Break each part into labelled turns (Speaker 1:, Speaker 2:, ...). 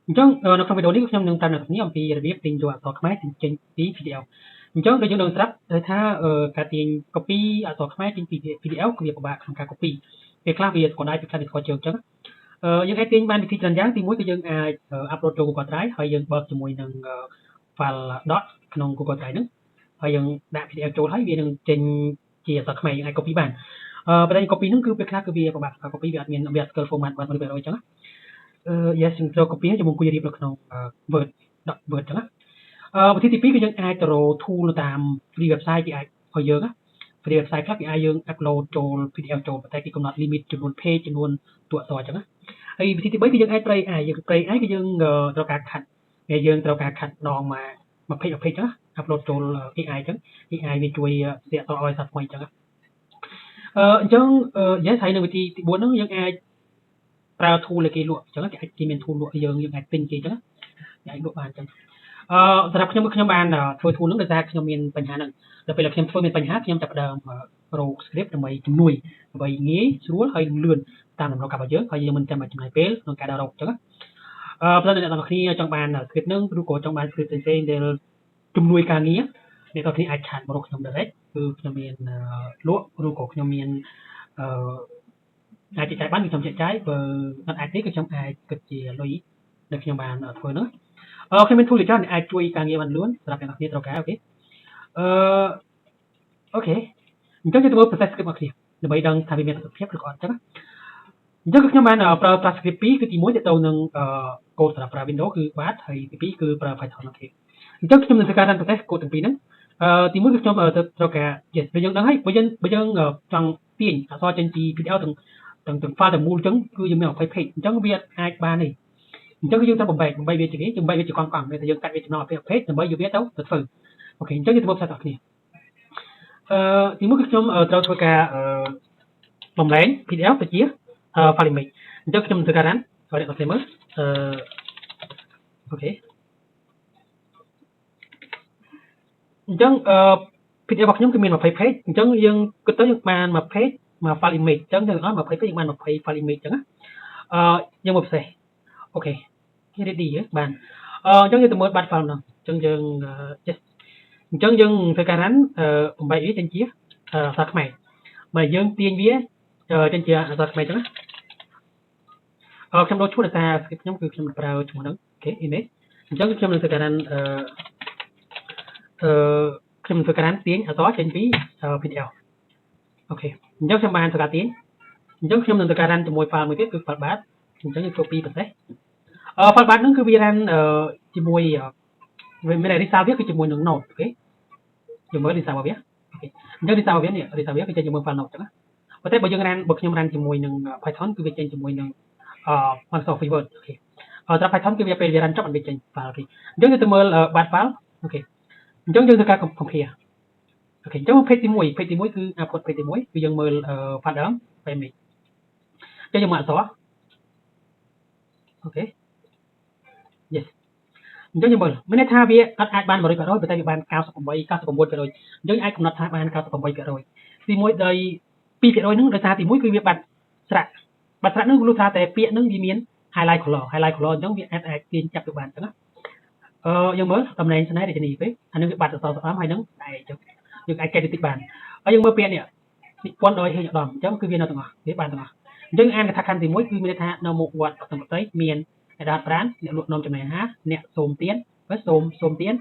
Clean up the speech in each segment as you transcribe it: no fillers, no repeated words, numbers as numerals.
Speaker 1: Chẳng nó không phải đồ điខ្ញុំនឹងតាមអ្នកនេះអំពីរបៀបទិញយកអក្សរខ្មែរចេញពី PDF អញ្ចឹងដូចយើងដឹងស្រាប់ថាការទាញ copy អក្សរខ្មែរចេញពី PDF គឺវាពិបាកក្នុងការ copy ពេលខ្លះវាស្គាល់ដៃពេលខ្លះវាស្គាល់ជើងអញ្ចឹងយើងអាចទាញបានវិធីច្រើនយ៉ាងទីមួយគឺយើងអាច upload ចូល Google Drive ហើយយើងបើកជាមួយនឹង file dot ក្នុង Google Drive ហ្នឹងហើយយើងដាក់ PDF ចូលហើយវានឹងចេញជាអក្សរខ្មែរយើងអាច copy បានប៉ុន្តែ copy ហ្នឹងគឺពេលខ្លះគឺវាពិបាក copy វាអត់មាន vertical format បាន100%អញ្ចឹងyes យើងចូល copy ជាមួយអង្គុយរៀបនៅក្នុង Word doc Word អញ្ចឹងវិធីទី2គឺយើងអាចទៅរក tool តាម free website គេអាចឲ្យយើង free website ខ្លះគេអាចយើង upload ចូល PDF ចូលប៉ុន្តែគេកំណត់ limit ចំនួន page ចំនួនតួអក្សរអញ្ចឹងហើយវិធីទី3គឺយើងអាចប្រើ AI យើងប្រើ AI គឺយើងត្រូវការ cut ហើយយើងត្រូវការ cut ដងមក20 20អញ្ចឹង upload ចូល AI អញ្ចឹង AI វាជួយស្ទាក់តឲ្យសាថ្មីអញ្ចឹងអញ្ចឹង yes ហើយនៅវិធីទី4ហ្នឹងយើងអាចប្រើ tool ឲ្យគេលក់អញ្ចឹងគេមាន tool លក់ឲ្យយើងអាចទិញគេអញ្ចឹងគេអាចលក់បានអញ្ចឹងសម្រាប់ខ្ញុំបានធ្វើ tool ហ្នឹងដោយសារខ្ញុំមានបញ្ហាហ្នឹងដល់ពេលខ្ញុំធ្វើមានបញ្ហាខ្ញុំចាប់ផ្ដើមរក script ដើម្បីជំនួយដើម្បីងាយស្រួលហើយលឿនតាមតម្រូវការរបស់យើងហើយយើងមិនចាំបាច់ចំណាយពេលក្នុងការដើររកអញ្ចឹងបើអ្នកទាំងអស់គ្នាចង់បាន script ហ្នឹងឬក៏ចង់បាន script ផ្សេងៗដែលជំនួយការងារអ្នកទាំងអស់គ្នាអាចឆាតមករកខ្ញុំ direct គឺខ្ញុំមានលក់ឬក៏ខ្ញុំមានអាចចែកចាយបានគឺខ្ញុំចែកចាយបើអត់អាចទេគឺខ្ញុំអាចគិតជាលុយដែលខ្ញុំបានធ្វើនោះខ្ញុំមាន tool ជាច្រើនដែលអាចជួយការងារបានលឿនសម្រាប់អ្នកនរគ្នាត្រូវការអូខេអូខេអញ្ចឹងយើងទៅមើល process script របស់គ្នាដើម្បីដឹងថាវាមានប្រសិទ្ធភាពឬក៏អត់អញ្ចឹងអញ្ចឹងគឺខ្ញុំបានប្រើប្រាស់ script 2គឺទី1ទៅទៅនឹង code សម្រាប់ប្រើ Windows គឺ Bash ហើយទី2គឺប្រើ Python អូខេអញ្ចឹងខ្ញុំនឹងធ្វើការ run process code ទាំងពីរហ្នឹងទី1គឺខ្ញុំត្រូវការ yes បើយើងដឹងហើយបើយើងចង់ទាញអក្សរចេញពី PDF ទាំង file ទាំងមូលអញ្ចឹងគឺយើងមាន20 page អញ្ចឹងវាអាចបានទេអញ្ចឹងគឺយើងត្រូវបំបែកវាជាគេយើងបំបែកវាជាកង់ៗតែយើងកាត់វាចំណង20 page ដើម្បីយកវាទៅធ្វើអូខេអញ្ចឹងយើងទៅមើលផ្សាយតគ្នាទី1គឺខ្ញុំត្រូវធ្វើការបំលែង PDF ទៅជា file image អញ្ចឹងខ្ញុំធ្វើការ run ឲ្យអ្នកនរគ្នាមើលអូខេអញ្ចឹងPDF របស់ខ្ញុំគឺមាន20 page អញ្ចឹងយើងគិតទៅយើងបាន1 page មួយ file image អញ្ចឹងយើងអត់20 page យើងបាន20 file image អញ្ចឹងយើងមើលពិសេសអូខេ ready បានអញ្ចឹងយើងទៅមើលបាត់ file ហ្នឹងអញ្ចឹងយើង just អញ្ចឹងយើងធ្វើការ run បំបែកវាចេញជាអក្សរខ្មែរបើយើងទាញវាចេញជាអក្សរខ្មែរអញ្ចឹងខ្ញុំដូរឈ្មោះដោយសារ script ខ្ញុំគឺខ្ញុំប្រើឈ្មោះហ្នឹងអូខេ image អញ្ចឹងខ្ញុំនឹងធ្វើការ run ខ្ញុំធ្វើការ run ទាញអក្សរចេញពី PDF អូខេអញ្ចឹងខ្ញុំបានធ្វើការទាញអញ្ចឹងខ្ញុំនឹងធ្វើការ run ជាមួយ file មួយទៀតគឺ file bash អញ្ចឹងយើង copy ប្រទេសfile bash ហ្នឹងគឺវា run ជាមួយវាមាន result វាគឺជាមួយនឹង node អូខេយើងមើល result របស់វាអូខេអញ្ចឹង result វានេះ result វាគឺចេញជាមួយ file node អញ្ចឹងប៉ុន្តែបើយើង run បើខ្ញុំ run ជាមួយនឹង Python គឺវាចេញជាមួយនឹងMicrosoft Word អូខេត្រាប់ Python គឺវាពេលវា run ចប់វាចេញ file អូខេអញ្ចឹងយើងទៅមើល bash file អូខេអញ្ចឹងយើងធ្វើការ compare អូខេអញ្ចឹង page ទី1គឺ output page ទី1គឺយើងមើល file ដើម image អញ្ចឹងយើងមើលអក្សរអូខេ yes អញ្ចឹងយើងមើលមានន័យថាវាអត់អាចបាន 100% ប៉ុន្តែវាបាន 98 99%យើងអាចកំណត់ថាបាន 98% ទី1ដោយ 2% ហ្នឹងដោយសារទី1គឺវាបាត់ស្រាក់ហ្នឹងលុះថាតែពាក្យហ្នឹងវាមាន highlight color អញ្ចឹងវាអាចទាញចាប់ទៅបានអញ្ចឹងយើងមើលតំណែងស្នេហ៍រាជិនីទេអានឹងវាបាត់អក្សរស្អំហើយនឹងតែអញ្ចឹងយើងអាចកែតិចបានហើយយើងមើលពាក្យនេះនិពន្ធដោយហេតុឧត្តមអញ្ចឹងគឺវានៅទាំងអស់វាបានទាំងអស់អញ្ចឹងអានកថាខណ្ឌទី1គឺមានន័យថានៅមុខវត្តក្នុងប្រទេសមានអ្នកដាតប្រានអ្នកលក់នំចំណីអាហារអ្នកសូមទានបើសូមទាន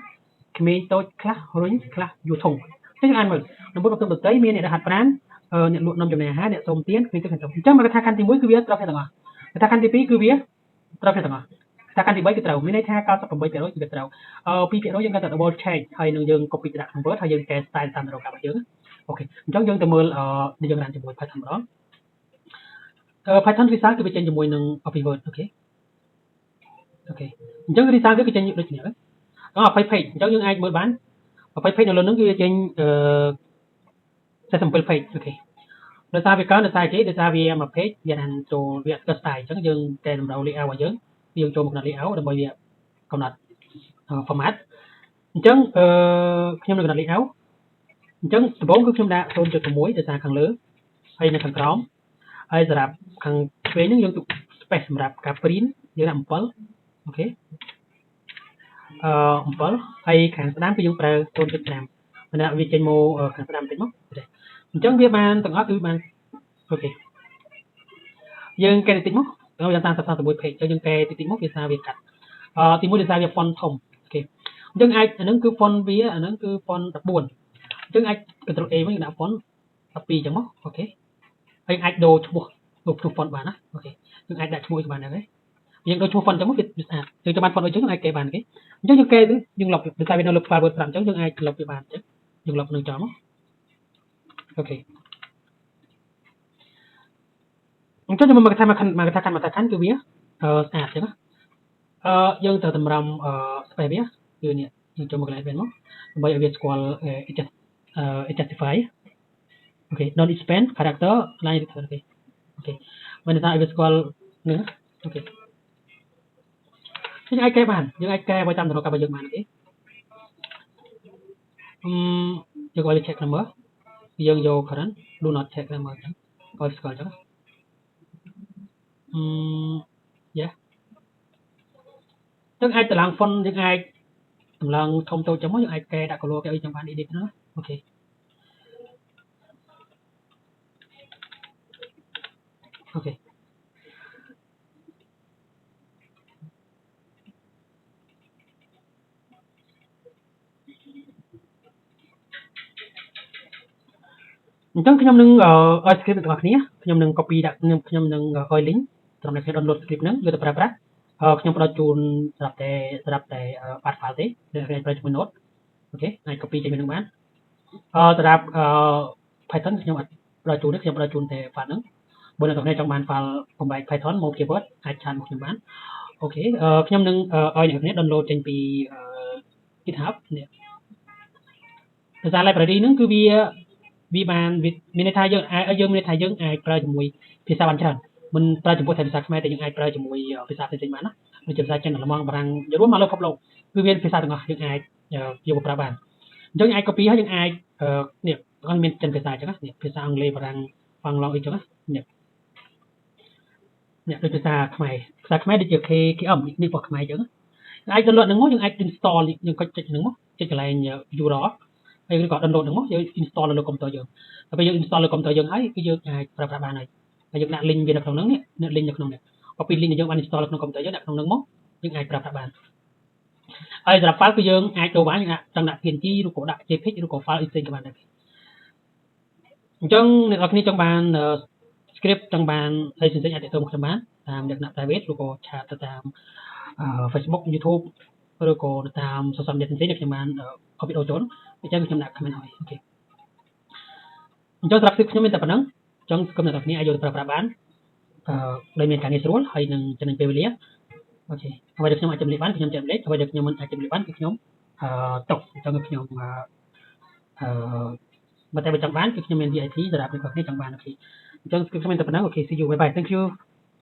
Speaker 1: ក្មេងតូចខ្លះរុញខ្លះយួរធំអញ្ចឹងអានមើលនៅមុខក្នុងប្រទេសមានអ្នកដាតប្រានអ្នកលក់នំចំណីអាហារអ្នកសូមទានក្មេងតូចខ្លះអញ្ចឹងមកកថាខណ្ឌទី1គឺវាត្រូវគ្នាទាំងអស់កថាខណ្ឌទី2គឺវាត្រូវគ្នាទាំងអស់កថាខណ្ឌទី3គឺត្រូវមានន័យថា 98% គឺវាត្រូវ2%យើងគាត់ទៅ double check ហើយនឹងយើង copy ទៅដាក់ក្នុង Word ហើយយើងកែ style តាមតម្រូវការរបស់យើងអូខេអញ្ចឹងយើងទៅមើលយើង run ជាមួយ Python ម្ដងPython result គឺវាចេញជាមួយនឹង Office Word អូខេអញ្ចឹង result វាគឺចេញដូចនេះ20 page អញ្ចឹងយើងអាចមើលបាន20 page នៅលើហ្នឹងគឺវាចេញ47 page អូខេដោយសារវាកើនដោយសារគេដោយសារវាមួយ page វា run ចូលវា style អញ្ចឹងយើងកែតម្រូវ layout របស់យើងចូលមកក្នុង layout ដើម្បីវាកំណត់ format អញ្ចឹងខ្ញុំនៅកំណត់ layout អញ្ចឹងដំបូងគឺខ្ញុំដាក់ 0.6 ដោយសារខាងលើហើយនៅខាងក្រោមហើយសម្រាប់ខាងឆ្វេងហ្នឹងយើងទុក space សម្រាប់ការ print យើងដាក់7 អូខេ7ហើយខាងស្ដាំគឺយើងប្រើ 0.5 មិនថាវាចេញមកខាងស្ដាំបន្តិចមកទេអញ្ចឹងវាបានទាំងអស់គឺបានអូខេយើងកែតិចមកយើងតាម41 page យើងកែតិចមកវាសារវាកាត់ទី1ដោយសារវា font ធំអូខេអញ្ចឹងអាចអាហ្នឹងគឺ font វាអាហ្នឹងគឺ font 14អញ្ចឹងអាច Ctrl A វិញដាក់ font 12អញ្ចឹងមកអូខេហើយអាចដូរឈ្មោះ font បានណាអូខេយើងអាចដាក់ឈ្មោះឲ្យបានដែរយើងដូរឈ្មោះ font អញ្ចឹងមកវាស្អាតយើងចាំបាន font អីចឹងអាចកែបានគេអញ្ចឹងយើងកែយើងលុបដោយសារវានៅលើ file Word 5អញ្ចឹងយើងអាចលុបវាបានអញ្ចឹងយើងលុបនឹងចោលមកអូខេអញ្ចឹងយើងមកថាខាន់គឺវាស្អាតអញ្ចឹងយើងត្រូវតម្រាំspace វាគឺនេះយើងចូលមកកន្លែងវិញមកដើម្បីឲ្យវាស្គាល់ identify អូខេ don't expand character line return អូខេមិនថាឲ្យវាស្គាល់នេះអូខេយើងអាចកែបានយើងអាចកែបើតាមតម្រូវការរបស់យើងបានអូខេយើងឲ្យ check មើលយើងយក current do not check មើលអញ្ចឹងឲ្យស្គាល់អញ្ចឹងយ៉ាយើងអាចតម្លើង font យើងអាចតម្លើងធំតូចចឹងមកយើងអាចកែដាក់ color គេឲ្យចាំបាន edit ណាអូខេអូខេអញ្ចឹងខ្ញុំនឹងឲ្យ script របស់គ្នាខ្ញុំនឹង copy ដាក់ខ្ញុំនឹងឲ្យ link សម្រាប់អ្នក download script ហ្នឹងយកទៅប្រើប្រាស់ខ្ញុំផ្ដល់ជូនសម្រាប់តែបាត់ file ទេអ្នកប្រើជាមួយ Node អូខេអាច copy ចេញពីនឹងបានសម្រាប់Python ខ្ញុំអត់ផ្ដល់ជូនទេខ្ញុំផ្ដល់ជូនតែ file ហ្នឹងបើអ្នកនរគ្នាចង់បាន file បំបែក Python មកជា Word អាចឆានមកខ្ញុំបានអូខេខ្ញុំនឹងឲ្យអ្នកនរគ្នា download ចេញពី GitHub នេះភាសា library ហ្នឹងគឺវាបានមានន័យថាយើងមានន័យថាយើងអាចប្រើជាមួយភាសាបានច្រើនមិនប្រើចំពោះតែភាសាខ្មែរតែយើងអាចប្រើជាមួយភាសាផ្សេងៗបានណាដូចជាភាសាចិនអាល្លឺម៉ង់បារាំងរួមមកលើពិភពលោកគឺមានភាសាទាំងអស់យើងអាចយកមកប្រើបានអញ្ចឹងយើងអាច copy ហើយយើងអាចនេះទាំងអស់មានចិនភាសាអញ្ចឹងនេះភាសាអង់គ្លេសបារាំងហ្វាំងឡង់អីចឹងនេះដូចភាសាខ្មែរដូចជា KM នេះរបស់ខ្មែរអញ្ចឹងអាច download ហ្នឹងមកយើងអាច install យើងចុចហ្នឹងមកចុចកន្លែង URL ហើយឬក៏ download ហ្នឹងមកយើង install នៅលើកុំព្យូទ័រយើងដល់ពេលយើង install លើកុំព្យូទ័រយើងហើយគឺយើងអាចប្រើប្រាស់បានហើយយើងដាក់ link វានៅក្នុងហ្នឹងនេះ link នៅក្នុងនេះ copy link ដែលយើងបាន install នៅក្នុងកុំព្យូទ័រយើងដាក់ក្នុងហ្នឹងមកយើងអាចប្រើប្រាស់បានហើយសម្រាប់ file គឺយើងអាចដូរបានយើងចង់ដាក់ PNG ឬក៏ដាក់ JPEG ឬក៏ file អីផ្សេងក៏បានដែរអញ្ចឹងអ្នកនរគ្នាចង់បាន script ចង់បានអីផ្សេងៗអាចទៅខ្ញុំបានតាមលក្ខណៈ private ឬក៏ chat ទៅតាម Facebook YouTube ឬក៏តាម social media ផ្សេងៗខ្ញុំបាន copy ចូលអញ្ចឹងខ្ញុំដាក់ comment ឲ្យអូខេអញ្ចឹងសម្រាប់ script ខ្ញុំមានតែប៉ុណ្្នឹងអញ្ចឹងគុំអ្នកនរគ្នាអាចយកទៅប្រើប្រាស់បានដោយមានការងារស្រួលហើយនឹងចំណេញពេលវេលាអូខេអ្វីដែលខ្ញុំអាចជំរាបបានខ្ញុំជំរាបអ្វីដែលខ្ញុំមិនអាចជំរាបបានគឺខ្ញុំຕົកអញ្ចឹងខ្ញុំបើតែបើចង់បានគឺខ្ញុំមាន VIP សម្រាប់អ្នកនរគ្នាចង់បានអូខេអញ្ចឹងគឺខ្ញុំមានតែប៉ុណ្ណឹងអូខេ see you bye bye thank you